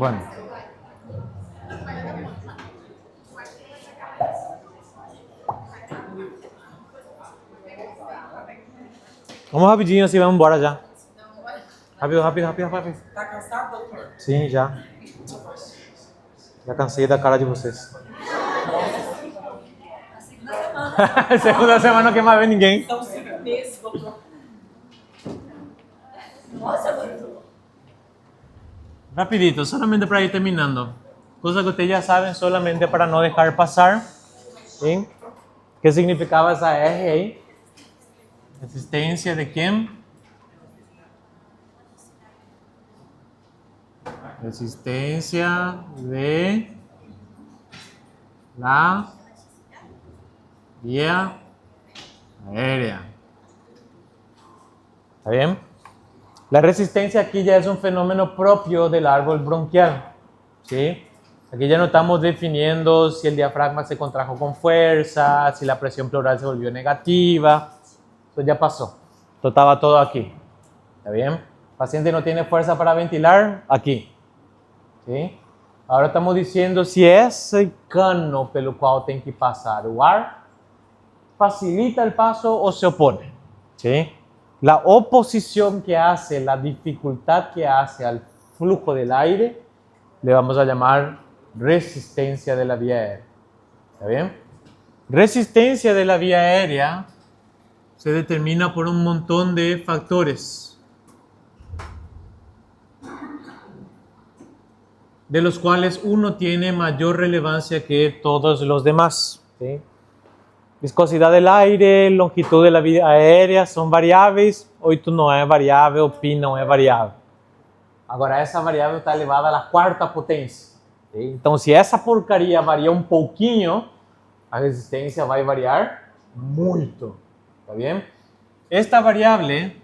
Bueno. Vamos rapidinho assim, vamos embora já. Rápido, rápido, rápido, rápido. Tá cansado, doutor? Sim, já. Já cansei da cara de vocês. Segunda semana que mais vê ninguém. São 5 meses, doutor. Nossa, doutor. Rapidito, solamente para ir terminando. Cosas que ustedes ya saben, solamente para no dejar pasar. ¿Sí? ¿Qué significaba esa R ahí? ¿Resistencia de quién? Resistencia de la vía aérea. ¿Está bien? La resistencia aquí ya es un fenómeno propio del árbol bronquial. ¿Sí? Aquí ya no estamos definiendo si el diafragma se contrajo con fuerza, si la presión pleural se volvió negativa. Eso ya pasó. Esto estaba todo aquí. ¿Está bien? El paciente no tiene fuerza para ventilar, aquí. ¿Sí? Ahora estamos diciendo si ese cano pelo cual tem que passar o ar facilita el paso o se opone. ¿Sí? La oposición que hace, la dificultad que hace al flujo del aire, le vamos a llamar resistencia de la vía aérea. ¿Está bien? Resistencia de la vía aérea se determina por un montón de factores, de los cuales uno tiene mayor relevancia que todos los demás. ¿Sí? Viscosidad del aire, longitud de la vía aérea son variáveis. 8 não é variável, pi não é variável. Agora, essa variável está elevada à quarta potência. ¿Sí? Então, se essa porcaria varia um pouquinho, a resistência vai variar muito. ¿Está bien? Esta variable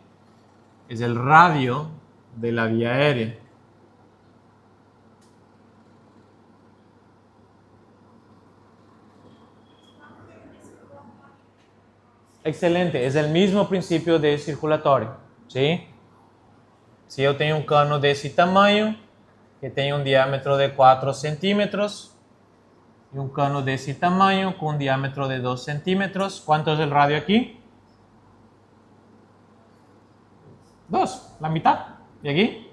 es el radio de la vía aérea. Excelente, es el mismo principio de circulatorio, ¿sí? Si yo tengo un cano de ese tamaño, que tiene un diámetro de 4 centímetros, y un cano de ese tamaño con un diámetro de 2 centímetros, ¿cuánto es el radio aquí? 2, la mitad. ¿Y aquí?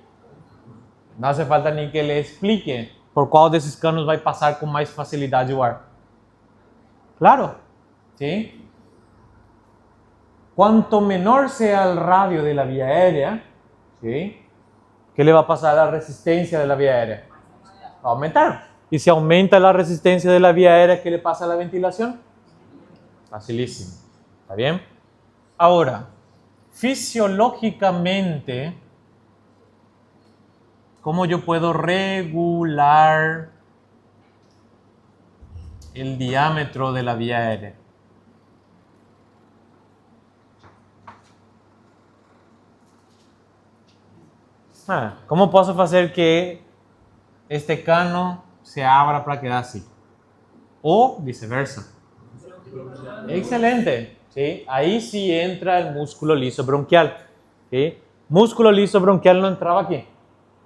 No hace falta ni que le explique por cuál de esos canos va a pasar con más facilidad el ar. Claro, ¿sí? Cuanto menor sea el radio de la vía aérea, ¿sí? ¿Qué le va a pasar a la resistencia de la vía aérea? Va a aumentar. Y si aumenta la resistencia de la vía aérea, ¿qué le pasa a la ventilación? Facilísimo. ¿Está bien? Ahora, fisiológicamente, ¿cómo yo puedo regular el diámetro de la vía aérea? ¿Cómo puedo hacer que este cano se abra para quedar así? O viceversa. Excelente. ¿Sí? Ahí sí entra el músculo liso bronquial. ¿Sí? Músculo liso bronquial no entraba aquí.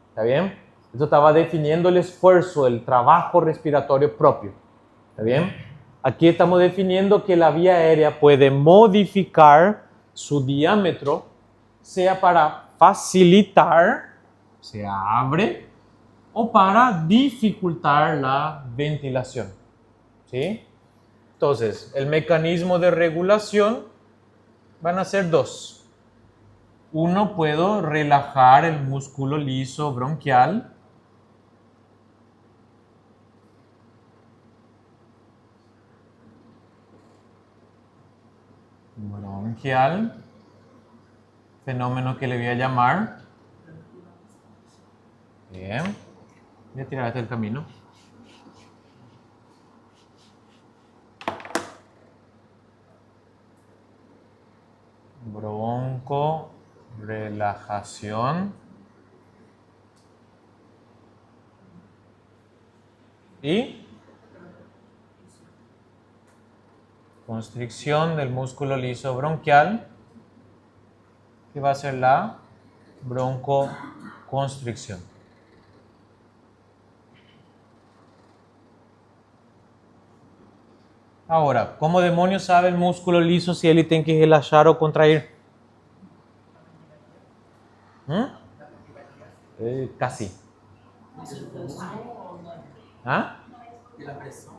¿Está bien? Esto estaba definiendo el esfuerzo, el trabajo respiratorio propio. ¿Está bien? Aquí estamos definiendo que la vía aérea puede modificar su diámetro, sea para facilitar, se abre, o para dificultar la ventilación. ¿Sí? Entonces, el mecanismo de regulación van a ser dos. Uno, puedo relajar el músculo liso bronquial. Bronquial. Fenómeno que le voy a llamar. Bien. Voy a tirar este del camino. Broncorelajación. Y constricción del músculo liso bronquial, que va a ser la broncoconstricción. Ahora, ¿cómo demonios sabe el músculo liso si ele tem que relaxar ou contrair? Casi. ¿Ah? E a pressão?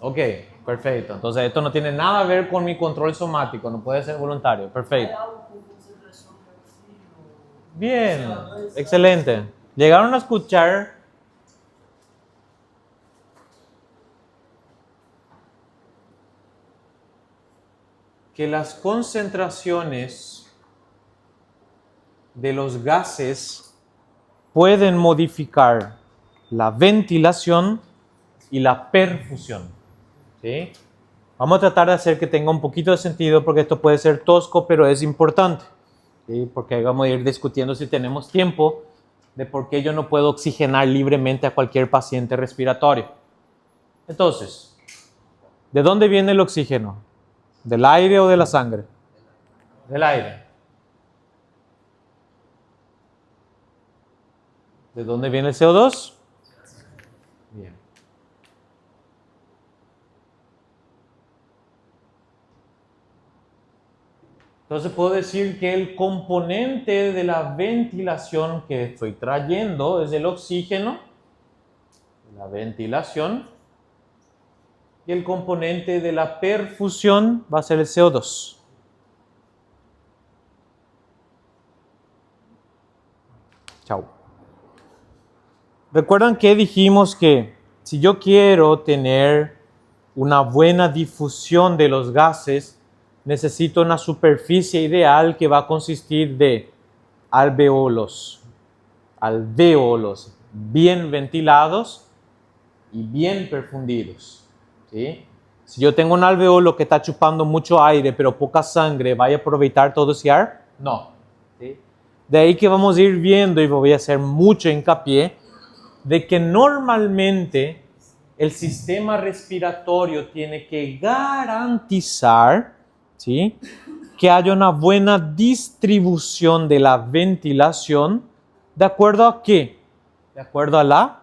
Ok, perfecto. Entonces esto no tiene nada a ver con mi control somático, no puede ser voluntario. É Perfecto. algo com concentração de oxígeno. Bien, CO2. excelente. ¿Llegaron a escuchar que las concentraciones de los gases pueden modificar la ventilación y la perfusión? ¿Sí? Vamos a tratar de hacer que tenga un poquito de sentido porque esto puede ser tosco, pero es importante. ¿Sí? Porque vamos a ir discutiendo si tenemos tiempo de por qué yo no puedo oxigenar libremente a cualquier paciente respiratorio. Entonces, ¿de dónde viene el oxígeno? ¿Del aire o de la sangre? Del aire. ¿De dónde viene el CO2? Bien. Entonces puedo decir que el componente de la ventilación que estoy trayendo es el oxígeno, la ventilación, y el componente de la perfusión va a ser el CO2. Chao. ¿Recuerdan que dijimos que si yo quiero tener una buena difusión de los gases, necesito una superficie ideal que va a consistir de alveolos bien ventilados y bien perfundidos? ¿Sí? Si yo tengo un alveolo que está chupando mucho aire pero poca sangre, ¿vaya a aprovechar todo ese aire? No. ¿Sí? De ahí que vamos a ir viendo, y voy a hacer mucho hincapié, de que normalmente el sistema respiratorio tiene que garantizar, ¿sí?, que haya una buena distribución de la ventilación. ¿De acuerdo a qué? De acuerdo a la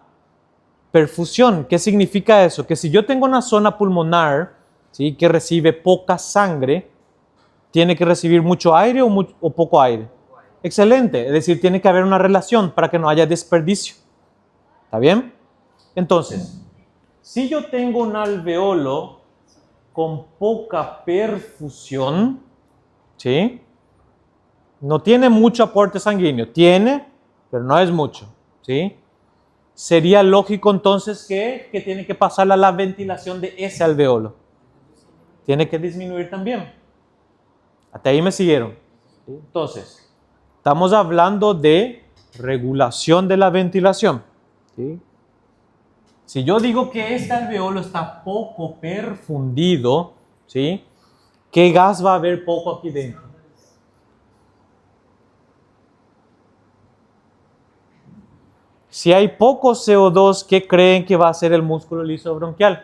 perfusión. ¿Qué significa eso? Que si yo tengo una zona pulmonar, ¿sí?, que recibe poca sangre, ¿tiene que recibir mucho aire o poco aire? Excelente. Es decir, tiene que haber una relación para que no haya desperdicio. ¿Está bien? Entonces, si yo tengo un alveolo con poca perfusión, ¿sí?, no tiene mucho aporte sanguíneo, tiene, pero no es mucho, ¿sí?, sería lógico entonces que tiene que pasar a la ventilación de ese alveolo. Tiene que disminuir también. Hasta ahí me siguieron. ¿Sí? Entonces, estamos hablando de regulación de la ventilación. ¿Sí? Si yo digo que este alveolo está poco perfundido, ¿sí?, ¿qué gas va a haber poco aquí dentro? Si hay poco CO2, ¿qué creen que va a ser el músculo liso bronquial?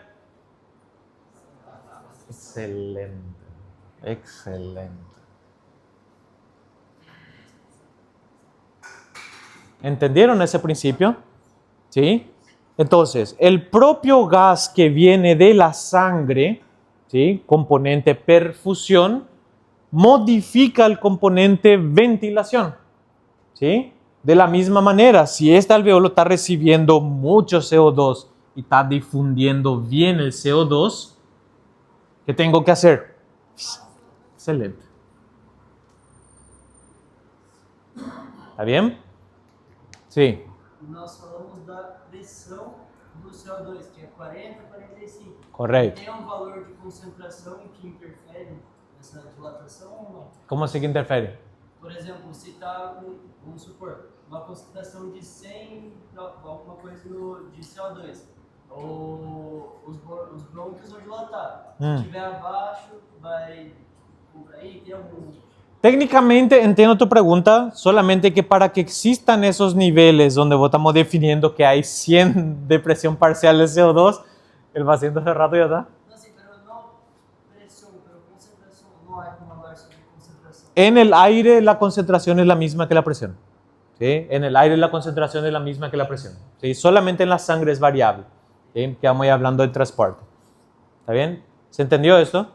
Excelente, excelente. ¿Entendieron ese principio? ¿Sí? Entonces, el propio gas que viene de la sangre, ¿sí?, componente perfusión, modifica el componente ventilación. ¿Sí? De la misma manera, si este alveolo está recibiendo mucho CO2 y está difundiendo bien el CO2, ¿qué tengo que hacer? Excelente. ¿Está bien? Sí. Nós falamos da pressão do CO2, que é 40, 45. Correcto. Tem valor de concentração que interfere nessa dilatação ou não? ¿Cómo se que interfiere? Por exemplo, se está, vamos supor, uma concentração de 100, alguma coisa de CO2, os brônquios vão dilatar. Se estiver abaixo, vai... Aí tem algum... Técnicamente entiendo tu pregunta, solamente que para que existan esos niveles donde estamos definiendo que hay 100 de presión parcial de CO2, el paciente hace rato ya está. Não, sim, pero não pressão, pero concentração, não há como hablar sobre concentração. En el aire la concentración es la misma que la presión. ¿Sí? ¿sí? En el aire la concentración es la misma que la presión. ¿Sí? Solamente en la sangre es variable. ¿Sí? Que vamos hablando del transporte. ¿Está bien? ¿Se entendió esto?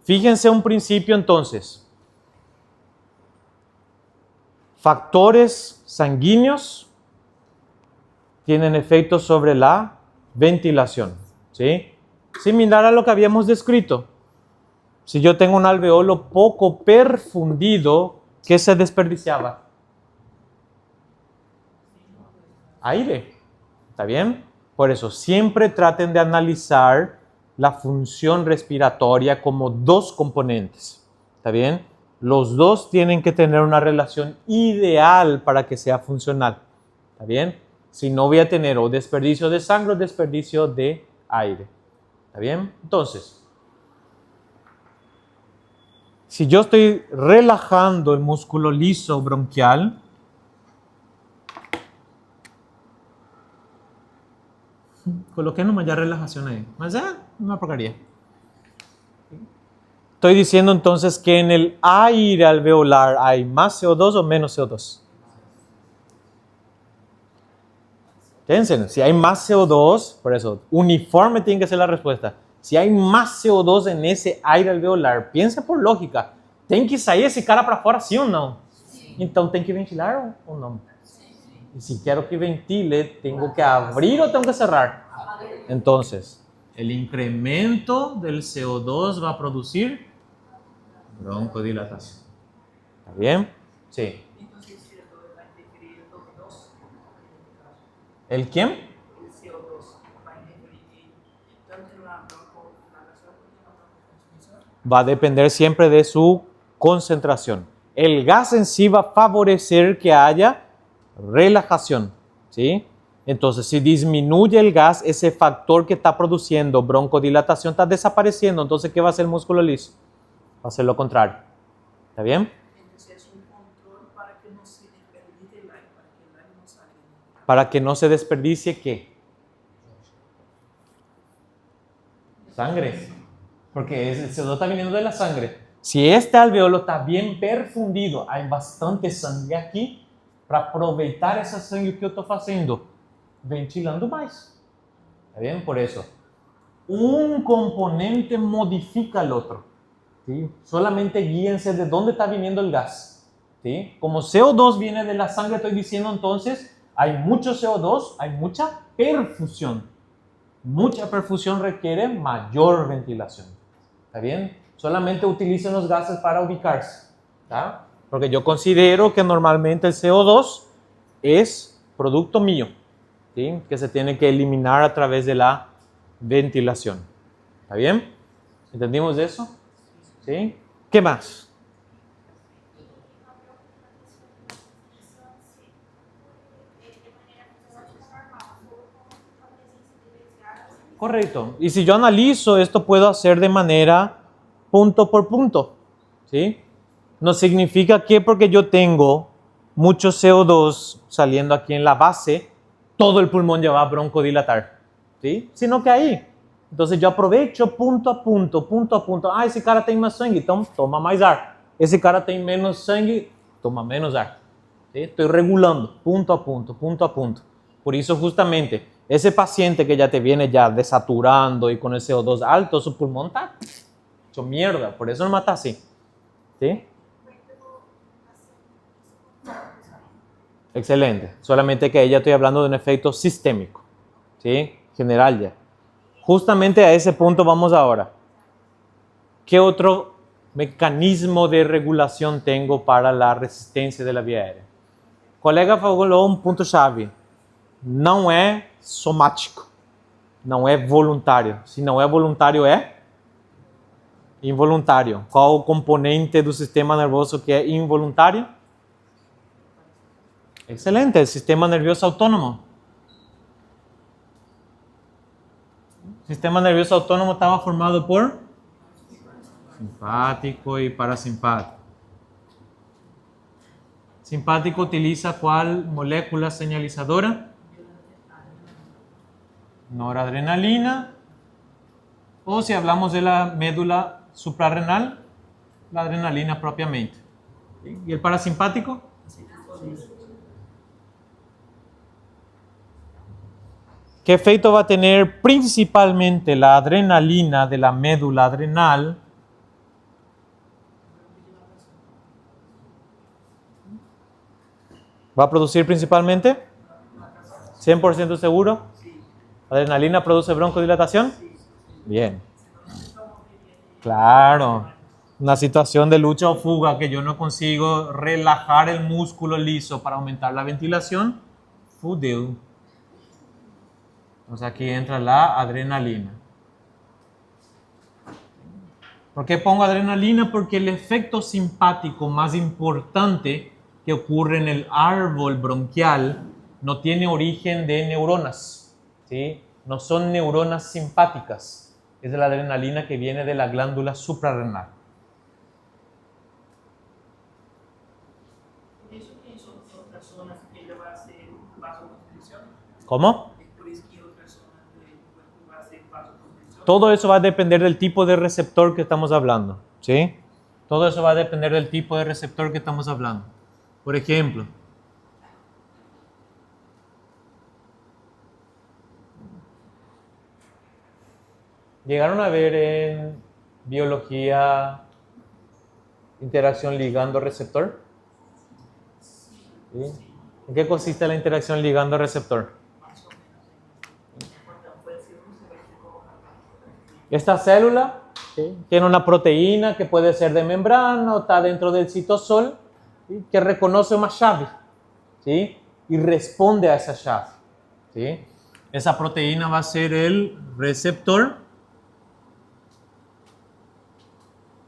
Fíjense un principio entonces. Factores sanguíneos tienen efectos sobre la ventilación. ¿Sí? Similar a lo que habíamos descrito. Si yo tengo un alveolo poco perfundido, ¿qué se desperdiciaba? Aire. ¿Está bien? Por eso, siempre traten de analizar la función respiratoria como dos componentes. ¿Está bien? Los dos tienen que tener una relación ideal para que sea funcional. ¿Está bien? Si no, voy a tener o desperdicio de sangre o desperdicio de aire. ¿Está bien? Entonces, si yo estoy relajando el músculo liso bronquial, coloqué nomás ya relajación ahí. Más ya, una porcaría. Estoy diciendo entonces que en el aire alveolar hay más CO2 o menos CO2. Fíjense, si hay más CO2, por eso, uniforme tiene que ser la respuesta. Si hay más CO2 en ese aire alveolar, piensa por lógica, tem que sair esse cara para fora, sim ou não? Sim. Então tem que ventilar ou não? Sim. E se quero que ventile, tengo que abrir ou tengo que cerrar? Entonces, el incremento del CO2 va a producir broncodilatación. ¿Está bien? Sí. ¿El quién? El CO2 va a interferir tanto en la broncodilatación como en la broncoconstricción. Va a depender siempre de su concentración. El gas en sí va a favorecer que haya relajación, ¿sí? Entonces, si disminuye el gas, ese factor que está produciendo broncodilatación está desapareciendo. Entonces, ¿qué va a hacer el músculo liso? Va a hacer lo contrario. ¿Está bien? Entonces es un control para que no se desperdicie el aire, para que el aire no salga. Para que no se desperdicie, ¿qué? Sangre. Porque el CO2 está viniendo de la sangre. Si este alveolo está bien perfundido, hay bastante sangre aquí, para aproveitar essa sangue que eu estou fazendo, ventilando mais. ¿Está bien? Por eso, un componente modifica al otro. ¿Sí? Solamente guíense de dónde está viniendo el gas. ¿Sí? Como CO2 viene de la sangre, estoy diciendo entonces, hay mucho CO2, hay mucha perfusión. Mucha perfusión requiere mayor ventilación. ¿Está bien? Solamente utilicen los gases para ubicarse. ¿Está? Porque yo considero que normalmente el CO2 es producto mío, ¿sí? Que se tiene que eliminar a través de la ventilación. ¿Está bien? ¿Entendimos eso? ¿Sí? ¿Qué más? Correcto. Y si yo analizo, esto puedo hacer de manera punto por punto, ¿sí? No significa que porque yo tengo mucho CO2 saliendo aquí en la base, todo el pulmón ya va a broncodilatar, ¿sí? Sino que ahí. Entonces yo aprovecho punto a punto, punto a punto. Ah, esse cara tem mais sangue, então toma mais ar. Esse cara tem menos sangue, toma menos ar. ¿Sí? Estoy regulando punto a punto, punto a punto. Por eso justamente, ese paciente que ya te viene ya desaturando y con el CO2 alto, su pulmón está hecho mierda. Por eso no mata así. ¿Sí? Excelente. Solamente que ahí ya estoy hablando de un efecto sistémico. ¿Sí? General ya. Justamente a ese punto vamos ahora. ¿Qué otro mecanismo de regulación tengo para la resistencia de la vía aérea? O colega falou um ponto-chave. Não é somático. Não é voluntário. Se não é voluntário, é involuntário. Qual o componente do sistema nervoso que é involuntário? Excelente, el sistema nervioso autónomo. El sistema nervioso autónomo estaba formado por simpático y parasimpático. Simpático utiliza ¿cuál molécula señalizadora? Noradrenalina. O si hablamos de la médula suprarrenal, la adrenalina propiamente. ¿Y el parasimpático? ¿Qué efecto va a tener principalmente la adrenalina de la médula adrenal? ¿Va a producir principalmente? 100% seguro. ¿Adrenalina produce broncodilatación? Bien. Claro. Una situación de lucha o fuga que yo no consigo relajar el músculo liso para aumentar la ventilación. Fudeu. Entonces aquí entra la adrenalina. ¿Por qué pongo adrenalina? Porque el efecto simpático más importante que ocurre en el árbol bronquial no tiene origen de neuronas, ¿sí? No son neuronas simpáticas. Es de la adrenalina que viene de la glándula suprarrenal. Eso que son otras zonas que ella va a hacer vasoconstricción. ¿Cómo? Después que otras zonas del cuerpo va a hacer vasoconstricción. Todo eso va a depender del tipo de receptor que estamos hablando, ¿sí? Todo eso va a depender del tipo de receptor que estamos hablando. Por ejemplo, ¿llegaron a ver en biología interacción ligando-receptor? ¿Sí? ¿En qué consiste la interacción ligando-receptor? Esta célula, ¿sí?, tiene una proteína que puede ser de membrana o está dentro del citosol, ¿sí?, que reconoce una llave, ¿sí?, y responde a esa llave, ¿sí? Esa proteína va a ser el receptor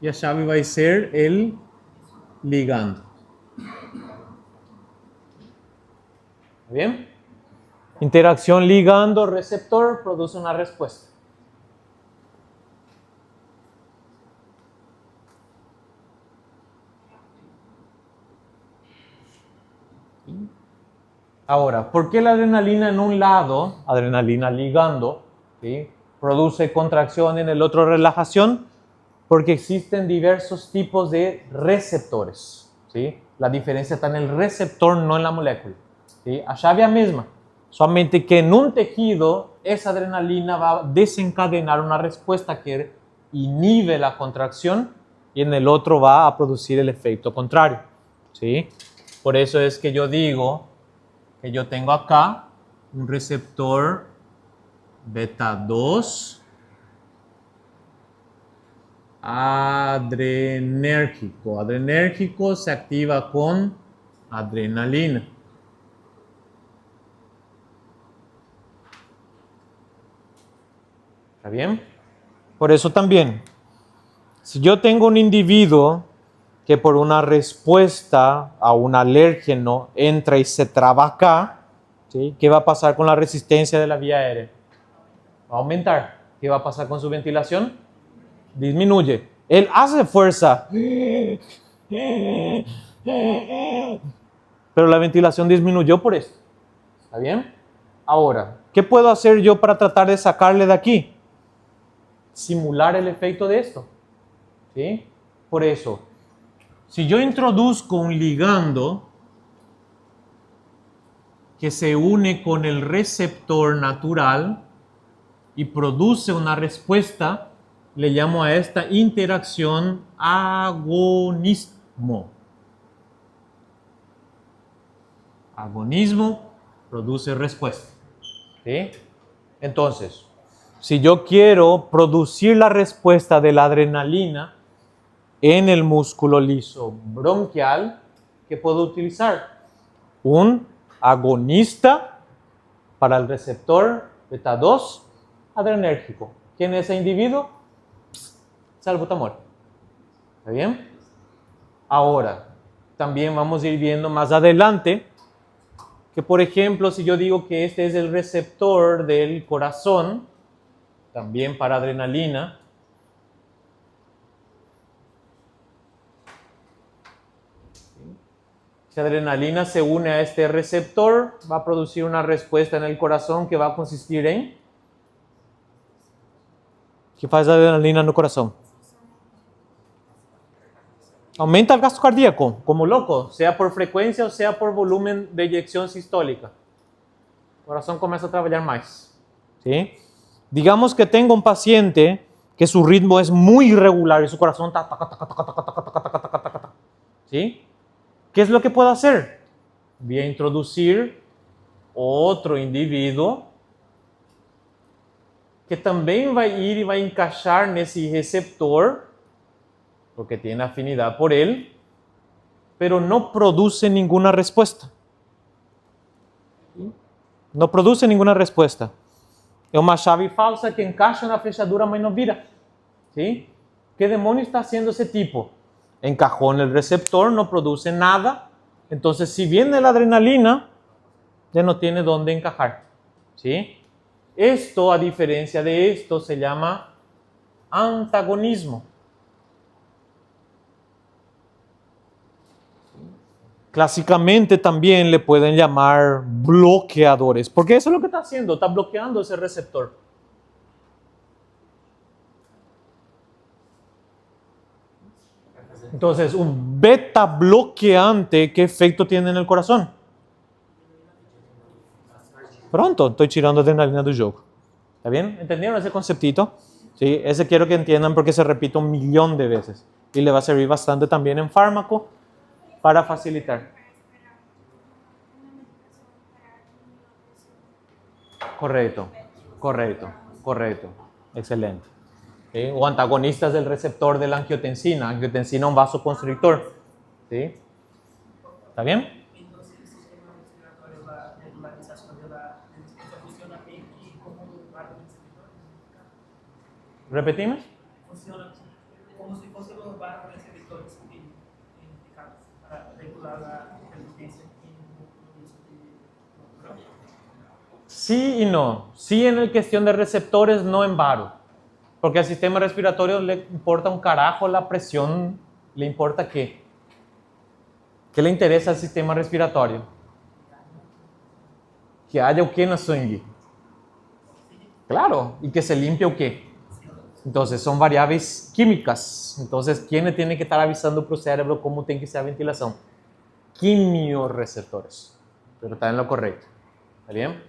y la llave va a ser el ligando. ¿Bien? Interacción ligando-receptor produce una respuesta. Ahora, ¿por qué la adrenalina en un lado, adrenalina ligando, ¿sí?, produce contracción, en el otro relajación? Porque existen diversos tipos de receptores, ¿sí? La diferencia está en el receptor, no en la molécula, ¿sí? A llave misma, solamente que en un tejido esa adrenalina va a desencadenar una respuesta que inhibe la contracción y en el otro va a producir el efecto contrario, ¿sí? Por eso es que yo digo que yo tengo acá un receptor beta 2 adrenérgico. Adrenérgico se activa con adrenalina. ¿Está bien? Por eso también, si yo tengo un individuo que por una respuesta a un alérgeno entra y se traba acá, ¿sí?, ¿qué va a pasar con la resistencia de la vía aérea? Va a aumentar. ¿Qué va a pasar con su ventilación? Disminuye. Él hace fuerza, pero la ventilación disminuyó por esto. ¿Está bien? Ahora, ¿qué puedo hacer yo para tratar de sacarle de aquí? Simular el efecto de esto, ¿sí? Por eso, si yo introduzco un ligando que se une con el receptor natural y produce una respuesta, le llamo a esta interacción agonismo. Agonismo produce respuesta, ¿sí? Entonces, si yo quiero producir la respuesta de la adrenalina en el músculo liso bronquial, ¿qué puedo utilizar? Un agonista para el receptor beta 2 adrenérgico. ¿Quién es ese individuo? Salbutamol. ¿Está bien? Ahora, también vamos a ir viendo más adelante que, por ejemplo, si yo digo que este es el receptor del corazón, también para adrenalina, si adrenalina se une a este receptor, va a producir una respuesta en el corazón que va a consistir en... ¿Qué hace la adrenalina en el corazón? Aumenta el gasto cardíaco, como loco, sea por frecuencia o sea por volumen de eyección sistólica. El corazón comienza a trabajar más, ¿sí? Digamos que tengo un paciente que su ritmo es muy irregular y su corazón está taca, taca, taca, taca, taca, taca, taca, taca, taca, taca, ¿sí? ¿Qué es lo que puedo hacer? Voy a introducir otro individuo que también va a ir y va a encaixar en ese receptor, porque tiene afinidad por él, pero no produce ninguna respuesta. No produce ninguna respuesta. É uma chave falsa que encaixa na fechadura, mas não vira. ¿Sí? ¿Qué demonio está haciendo ese tipo? Encajó en el receptor, no produce nada. Entonces, si viene la adrenalina, ya no tiene dónde encajar. ¿Sí? Esto, a diferencia de esto, se llama antagonismo. Clásicamente también le pueden llamar bloqueadores, porque eso es lo que está haciendo, está bloqueando ese receptor. Entonces, un beta bloqueante, ¿qué efecto tiene en el corazón? Pronto, estoy tirando adrenalina del juego. ¿Está bien? ¿Entendieron ese conceptito? Sí, ese quiero que entiendan porque se repite 1.000.000 de veces y le va a servir bastante también en fármaco para facilitar. Correcto, correcto, correcto. Excelente. ¿Sí? O antagonistas del receptor de la angiotensina. Angiotensina es un vasoconstrictor. ¿Sí? ¿Está bien? Entonces, el sistema respiratorio, la regularización de la respuesta funciona aquí como un barro receptor. ¿Repetimos? Funciona como si fuesen los barros receptores indicados para regular la resistencia en Sí y no. Sí en la cuestión de receptores, no en varo. Porque al sistema respiratorio le importa un carajo la presión, le importa qué. ¿Qué le interesa al sistema respiratorio? Que haya o qué en la sangre. Claro, y que se limpie o qué. Entonces son variables químicas. Entonces, ¿quién le tiene que estar avisando para el cerebro cómo tiene que ser la ventilación? Quimiorreceptores. Pero está en lo correcto. ¿Está bien?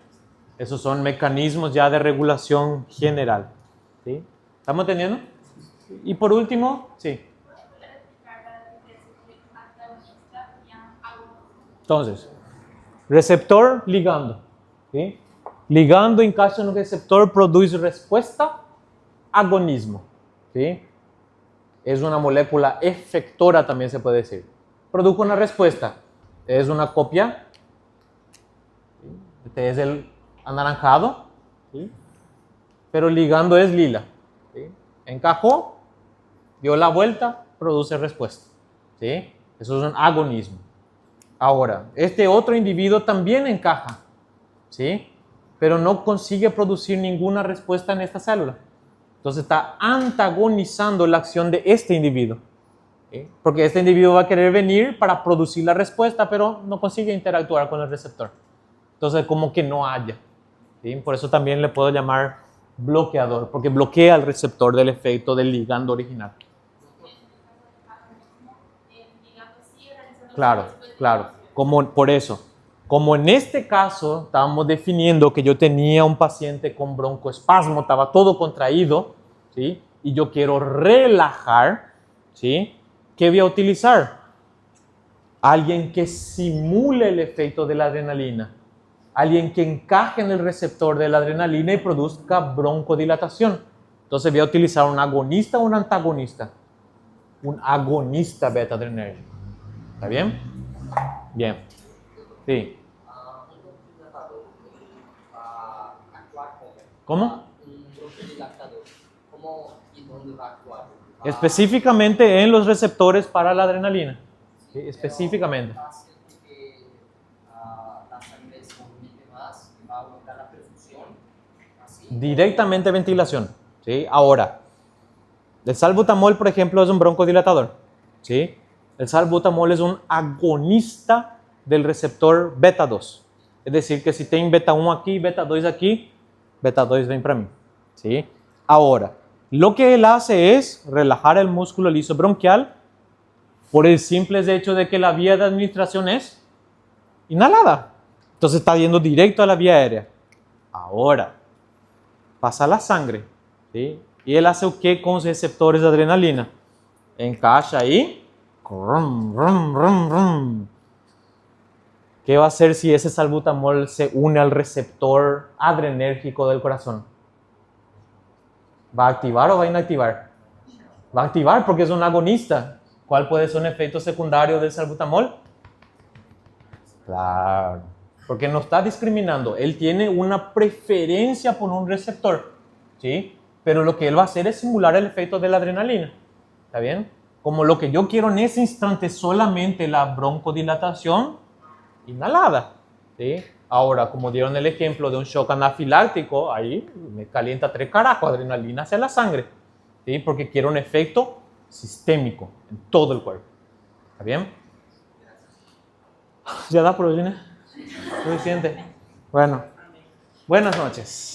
Esos son mecanismos ya de regulación general. ¿Sí? ¿Estamos entendiendo? Y por último, sí. Entonces, receptor ligando. ¿Sí? Ligando encaixa en un receptor, produce respuesta, agonismo. ¿Sí? Es una molécula efectora, también se puede decir. Produce una respuesta. Es una copia. Este es el anaranjado. ¿Sí? Pero ligando es lila. ¿Sí? Encajó, dio la vuelta, produce respuesta. ¿Sí? Eso es un agonismo. Ahora, este otro individuo también encaja, ¿sí? Pero no consigue producir ninguna respuesta en esta célula. Entonces está antagonizando la acción de este individuo. ¿Sí? Porque este individuo va a querer venir para producir la respuesta, pero no consigue interactuar con el receptor. Entonces como que no haya. ¿Sí? Por eso también le puedo llamar bloqueador, porque bloquea el receptor del efecto del ligando original. Claro, claro. Por eso, como en este caso estábamos definiendo que yo tenía un paciente con broncoespasmo, estaba todo contraído, ¿sí? Y yo quiero relajar, ¿sí? ¿Qué voy a utilizar? Alguien que simule el efecto de la adrenalina. Alguien que encaje en el receptor de la adrenalina y produzca broncodilatación. Entonces voy a utilizar un agonista o un antagonista. Un agonista beta-adrenérgico. ¿Está bien? Bien. Sí. ¿Cómo? ¿Cómo y dónde va a actuar? Específicamente en los receptores para la adrenalina. Sí, específicamente. La sangre se movimente más, va a aumentar la perfusión. Así. Directamente ventilación. ¿Sí? Ahora, el salbutamol, por ejemplo, es un broncodilatador. ¿Sí? El salbutamol es un agonista del receptor beta 2. Es decir, que si tengo beta 1 aquí, beta 2 aquí, beta 2 ven para mí. ¿Sí? Ahora, lo que él hace es relajar el músculo liso bronquial por el simple hecho de que la vía de administración es inhalada. Entonces está yendo directo a la vía aérea. Ahora, pasa a la sangre, ¿sí? Y él hace qué con los receptores de adrenalina. Encaixa ahí. Rum, rum, rum, rum. ¿Qué va a hacer si ese salbutamol se une al receptor adrenérgico del corazón? ¿Va a activar o va a inactivar? Va a activar porque es un agonista. ¿Cuál puede ser un efecto secundario del salbutamol? Claro, porque no está discriminando. Él tiene una preferencia por un receptor, ¿sí? Pero lo que él va a hacer es simular el efecto de la adrenalina. ¿Está bien? Como lo que yo quiero en ese instante es solamente la broncodilatación inhalada, ¿sí? Ahora, como dieron el ejemplo de un shock anafiláctico, ahí me calienta 3 carajos, adrenalina hacia la sangre, ¿sí? Porque quiero un efecto sistémico en todo el cuerpo. ¿Está bien? ¿Ya da por hoy? Suficiente. Bueno, buenas noches.